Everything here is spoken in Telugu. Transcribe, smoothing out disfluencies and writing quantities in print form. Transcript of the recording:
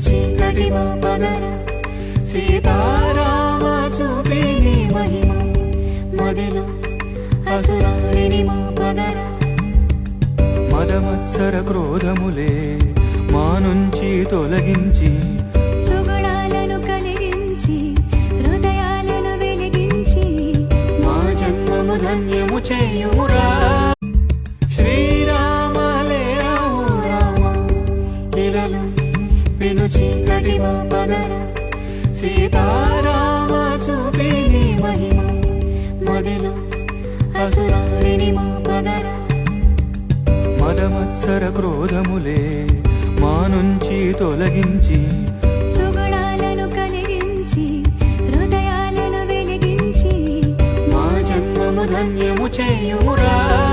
చీకటి పదర సీతారామ చూపిని మహిమ మదిలో అసురాలిని మా పదర మదమత్సర క్రోధములే మా నుంచి తొలగించి సుగుణాలను కలిగించి హృదయాలను వెలిగించి మా జన్మము ధన్యము చేయుమురా శ్రీరామలే రాము రామ ఇలలు విను చీకటి పదర సీతారామ చూపిని మహిమ మదిలో అసురాలిని మా పదర మదమత్సర క్రోధములే మా నుంచి తొలగించి సుగుణాలను కలిగించి హృదయాలను వెలిగించి మా జన్మము ధన్యము చేయుమురా